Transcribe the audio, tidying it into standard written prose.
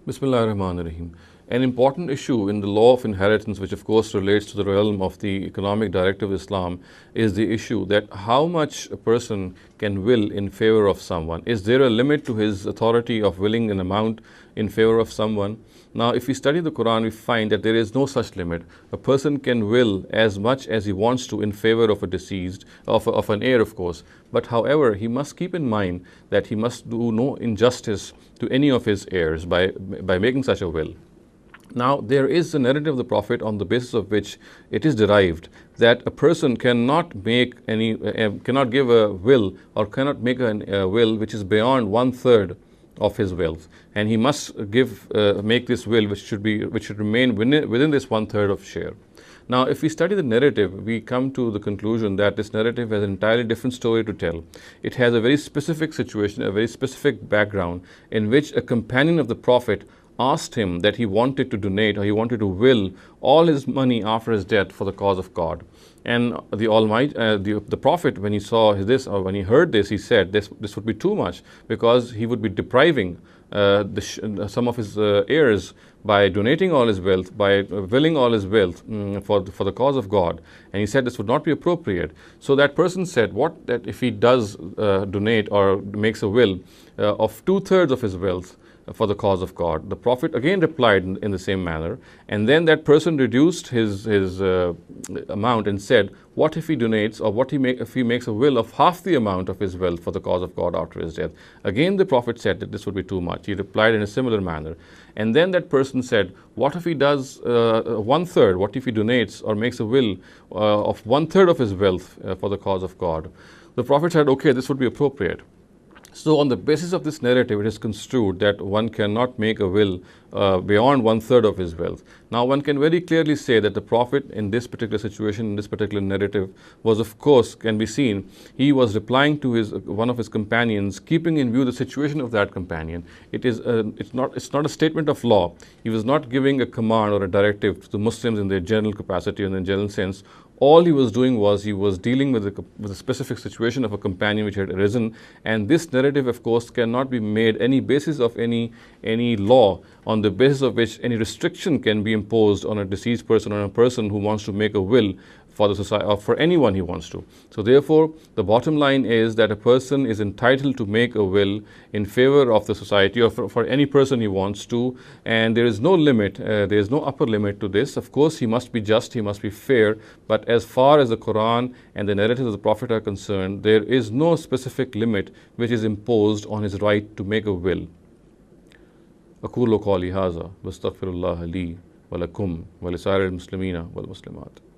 Bismillah ar-Rahman ar-Rahim. An important issue in the law of inheritance, which of course relates to the realm of the economic directive of Islam, is the issue that how much a person can will in favor of someone. Is there a limit to his authority of willing an amount in favor of someone? Now, if we study the Quran, we find that there is no such limit. A person can will as much as he wants to in favor of a deceased, of an heir, of course. But however, he must keep in mind that he must do no injustice to any of his heirs by making such a will. Now, there is a narrative of the Prophet on the basis of which it is derived that a person cannot make cannot give a will or cannot make a will which is beyond 1/3 of his wealth, and he must make this will which should remain within this 1/3 of share. Now, if we study the narrative, we come to the conclusion that this narrative has an entirely different story to tell. It has a very specific situation, a very specific background in which a companion of the Prophet asked him that he wanted to donate or he wanted to will all his money after his death for the cause of God. And the Almighty, the Prophet, when he saw this or when he heard this, he said this would be too much, because he would be depriving some of his heirs by donating all his wealth, by willing all his wealth for the cause of God. And he said this would not be appropriate. So that person said, that if he does donate or makes a will of 2/3 of his wealth for the cause of God? The Prophet again replied in the same manner, and then that person reduced his amount and said, what if he donates, or if he makes a will of half the amount of his wealth for the cause of God after his death? Again the Prophet said that this would be too much. He replied in a similar manner. And then that person said, what if he does 1/3? What if he donates or makes a will of 1/3 of his wealth for the cause of God? The Prophet said, okay, this would be appropriate. So on the basis of this narrative, it is construed that one cannot make a will beyond 1/3 of his wealth. Now, one can very clearly say that the Prophet in this particular situation, in this particular narrative, was, of course, can be seen, he was replying to one of his companions, keeping in view the situation of that companion. It's not a statement of law. He was not giving a command or a directive to the Muslims in their general capacity and in general sense. All he was doing was he was dealing with a specific situation of a companion which had arisen, and this narrative, of course, cannot be made any basis of any law on the basis of which any restriction can be imposed on a deceased person or a person who wants to make a will for the society or for anyone he wants to. So therefore, the bottom line is that a person is entitled to make a will in favor of the society or for any person he wants to, and there is no limit, there is no upper limit to this. Of course, he must be just, he must be fair, but as far as the Quran and the narratives of the Prophet are concerned, there is no specific limit which is imposed on his right to make a will. أقول قولي هذا واستغفر الله لي ولكم ولسائر المسلمين والمسلمات.